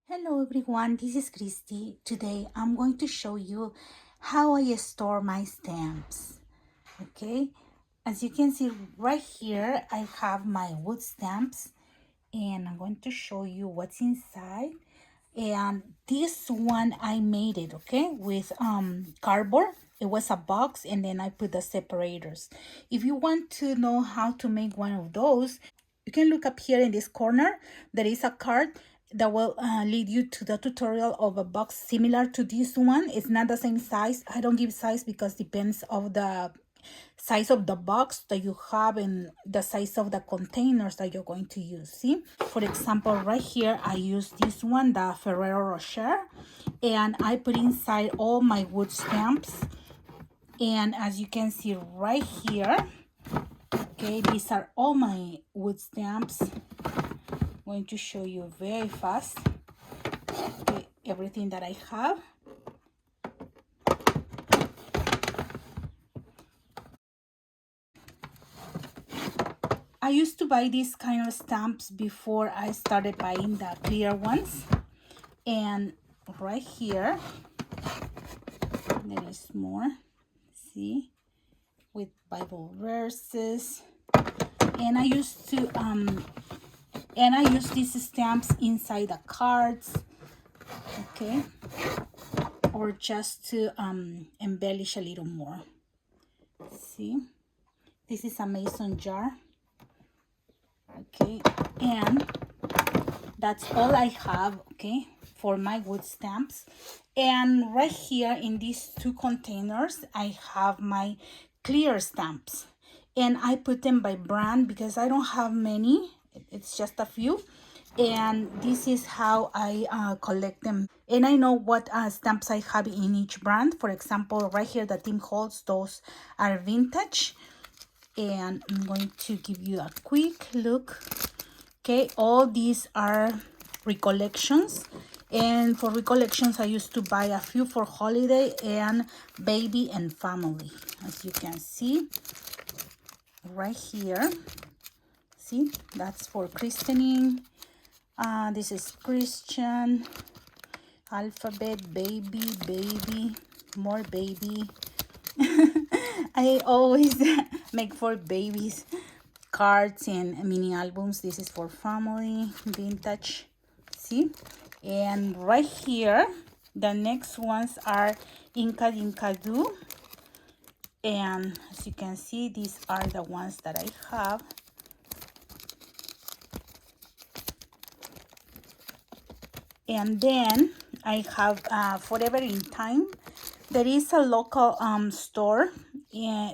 Hello everyone, this is Christy. Today I'm going to show you how I store my stamps. Okay, as you can see right here, I have my wood stamps and I'm going to show you what's inside. And this one I made it, okay, with cardboard. It was a box and then I put the separators. If you want to know how to make one of those, you can look up here in this corner. There is a card that will lead you to the tutorial of a box similar to this one. It's not the same size. I don't give size because depends of the size of the box that you have and the size of the containers that you're going to use. See, for example, right here I use this one, the Ferrero Rocher, and I put inside all my wood stamps. And as you can see right here, okay, these are all my wood stamps. I'm going to show you very fast, okay, everything that I have. I used to buy these kind of stamps before I started buying the clear ones. And right here, there is more, see, with Bible verses. And I use these stamps inside the cards, okay, or just to embellish a little more. See, this is a mason jar, okay, and that's all I have, okay, for my wood stamps. And right here in these two containers I have my clear stamps, and I put them by brand because I don't have many, it's just a few. And this is how I collect them, and I know what stamps I have in each brand. For example, right here the Tim Holtz, those are vintage, and I'm going to give you a quick look. Okay, all these are recollections, and for recollections I used to buy a few for holiday and baby and family. As you can see right here, see, that's for christening. This is Christian, alphabet, baby, more baby. I always make for babies cards and mini albums. This is for family, vintage, see. And right here the next ones are Inca Dinkadu, and as you can see these are the ones that I have. And then I have Forever in Time. There is a local store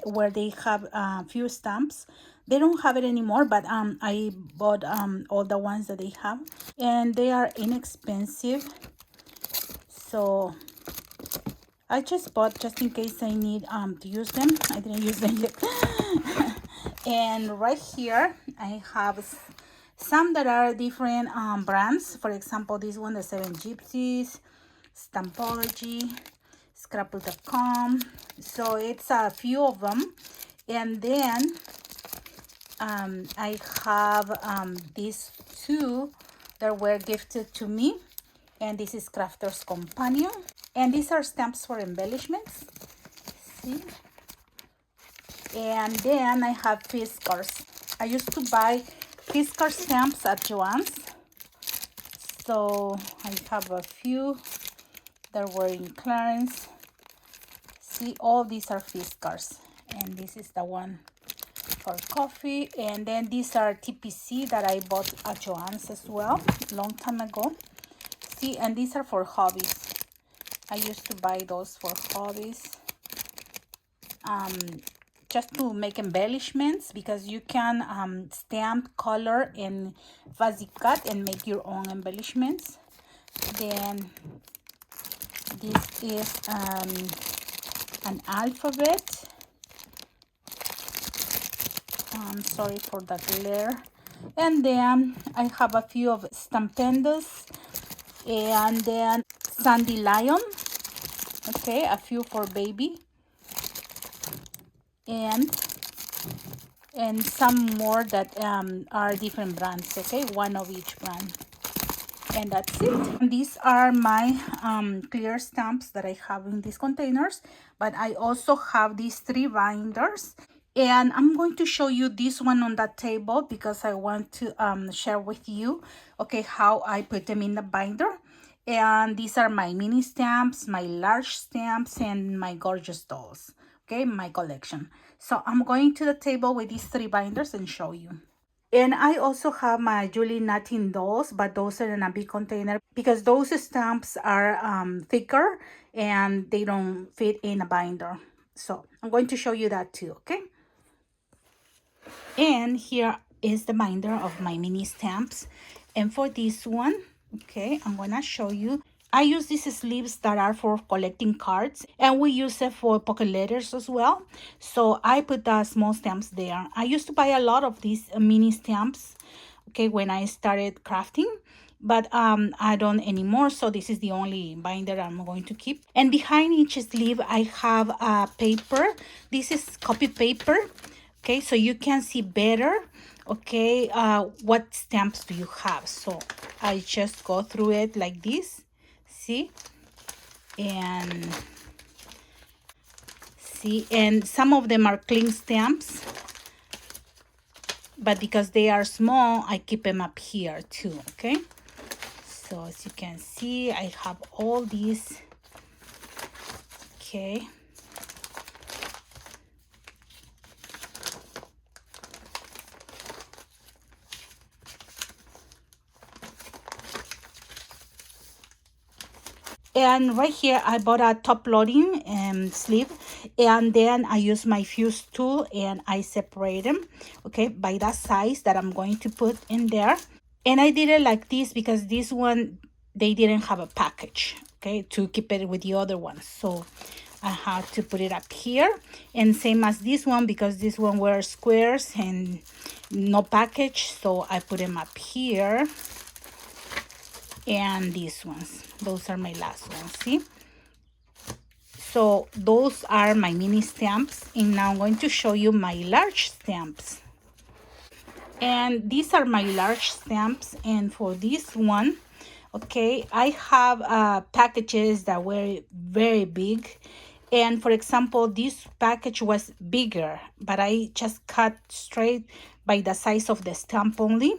where they have a few stamps. They don't have it anymore, but I bought all the ones that they have, and they are inexpensive. So I just bought just in case I need to use them. I didn't use them yet. And right here I have some that are different brands. For example, this one, the Seven Gypsies, Stampology, Scrapbook.com. So it's a few of them. And then I have these two that were gifted to me, and this is Crafter's Companion, and these are stamps for embellishments, see. And then I have Fiskars. I used to buy Fiskar stamps at Joann's, so I have a few that were in clearance. See, all these are Fiskars, and this is the one for coffee. And then these are TPC that I bought at Joann's as well a long time ago. See, and these are for hobbies. I used to buy those for hobbies, just to make embellishments, because you can stamp, color, and fuzzy cut and make your own embellishments. Then this is an alphabet. I'm sorry for the glare. And then I have a few of Stampendos, and then Sandy Lion, okay, a few for baby, and some more that are different brands, okay, one of each brand. And that's it. And these are my clear stamps that I have in these containers, but I also have these 3 binders, and I'm going to show you this one on that table because I want to share with you, okay, how I put them in the binder. And these are my mini stamps, my large stamps, and my gorgeous dolls, okay, my collection. So I'm going to the table with these 3 binders and show you. And I also have my Julie Natin dolls, but those are in a big container because those stamps are thicker and they don't fit in a binder. So I'm going to show you that too, okay? And here is the binder of my mini stamps. And for this one, okay, I'm gonna show you. I use these sleeves that are for collecting cards, and we use it for pocket letters as well. So I put the small stamps there. I used to buy a lot of these mini stamps, okay, when I started crafting, but I don't anymore. So this is the only binder I'm going to keep. And behind each sleeve, I have a paper. This is copy paper, okay, so you can see better, okay, what stamps do you have. So I just go through it like this, see, and some of them are clean stamps, but because they are small, I keep them up here too, okay. So as you can see, I have all these, okay. And right here, I bought a top loading sleeve, and then I use my fuse tool and I separate them, okay, by that size that I'm going to put in there. And I did it like this because this one, they didn't have a package, okay, to keep it with the other ones. So I had to put it up here, and same as this one because this one were squares and no package, so I put them up here. And these ones, those are my last ones, see. So those are my mini stamps, and now I'm going to show you my large stamps. And these are my large stamps, and for this one, okay, I have packages that were very big. And for example, this package was bigger, but I just cut straight by the size of the stamp only.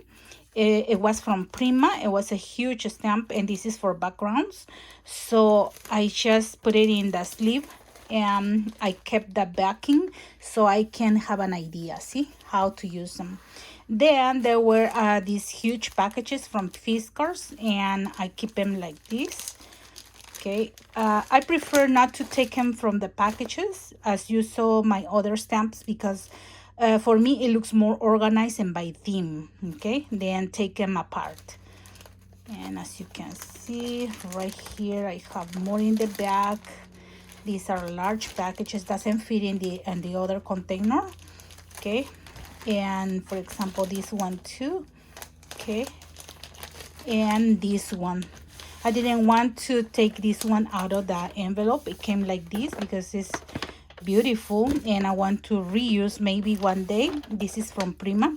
It was from Prima. It was a huge stamp, and this is for backgrounds. So I just put it in the sleeve, and I kept the backing so I can have an idea, see, how to use them. Then there were these huge packages from Fiskars, and I keep them like this. Okay, I prefer not to take them from the packages as you saw my other stamps because for me it looks more organized and by theme, okay, then take them apart. And as you can see right here, I have more in the back. These are large packages, doesn't fit in the other container, okay. And for example, this one too, okay, and this one. I didn't want to take this one out of the envelope. It came like this because it's beautiful and I want to reuse maybe one day. This is from Prima,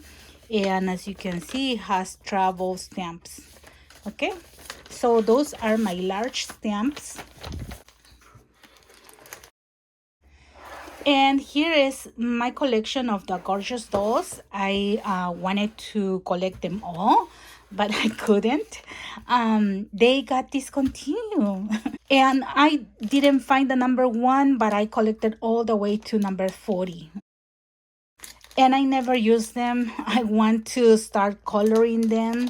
and as you can see, it has travel stamps, okay. So those are my large stamps. And here is my collection of the gorgeous dolls. I wanted to collect them all, but I couldn't. They got discontinued. And I didn't find the number 1, but I collected all the way to number 40. And I never used them. I want to start coloring them.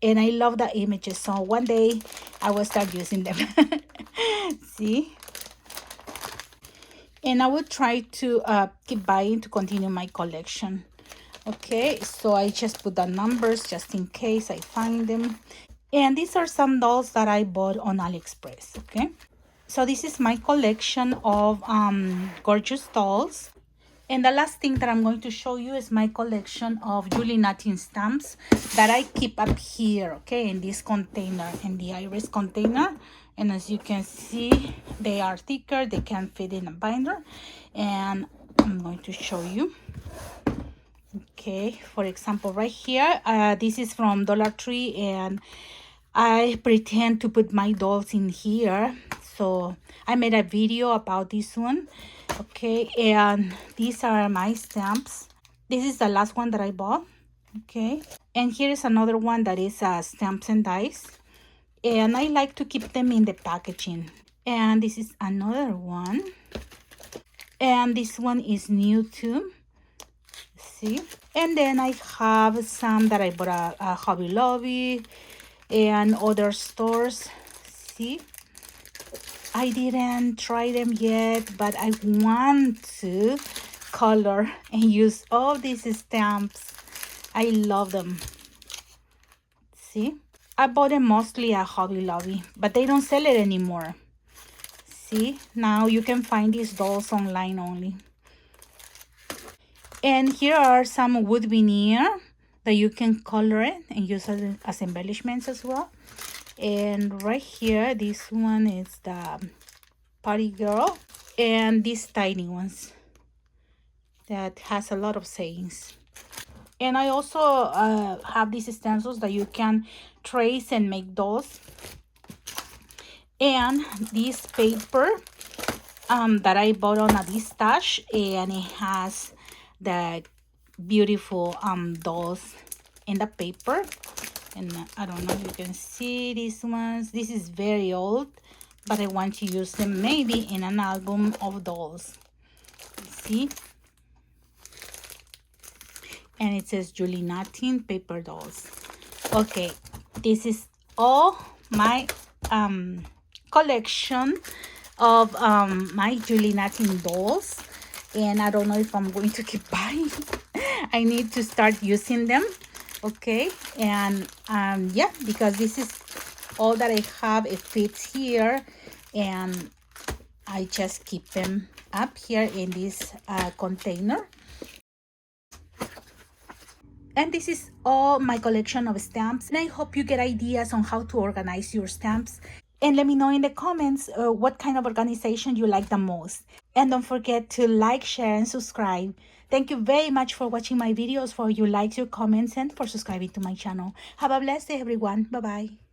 And I love the images. So one day I will start using them. See? And I will try to keep buying to continue my collection. Okay, so I just put the numbers just in case I find them. And these are some dolls that I bought on AliExpress, okay. So this is my collection of gorgeous dolls. And the last thing that I'm going to show you is my collection of Julie Natin stamps that I keep up here, okay, in this container, in the iris container. And as you can see, they are thicker, they can fit in a binder. And I'm going to show you. Okay, for example, right here, this is from Dollar Tree, and I pretend to put my dolls in here. So I made a video about this one. Okay, and these are my stamps. This is the last one that I bought. Okay, and here is another one that is stamps and dies. And I like to keep them in the packaging. And this is another one. And this one is new too. See? And then I have some that I bought at Hobby Lobby and other stores. See, I didn't try them yet, but I want to color and use all these stamps. I love them. See, I bought them mostly at Hobby Lobby, but they don't sell it anymore. See, now you can find these dolls online only. And here are some wood veneer that you can color it and use as embellishments as well. And right here, this one is the party girl, and these tiny ones that has a lot of sayings. And I also have these stencils that you can trace and make dolls. And this paper that I bought on a stash, and it has the beautiful dolls in the paper. And I don't know if you can see these ones. This is very old, but I want to use them maybe in an album of dolls. See? And it says Julie Natin paper dolls. Okay, this is all my collection of my Julie Natin dolls. And I don't know if I'm going to keep buying. I need to start using them. Okay, and yeah, because this is all that I have. It fits here, and I just keep them up here in this container. And this is all my collection of stamps, and I hope you get ideas on how to organize your stamps. And let me know in the comments what kind of organization you like the most. And don't forget to like, share, and subscribe. Thank you very much for watching my videos, for your likes, your comments, and for subscribing to my channel. Have a blessed day, everyone. Bye-bye.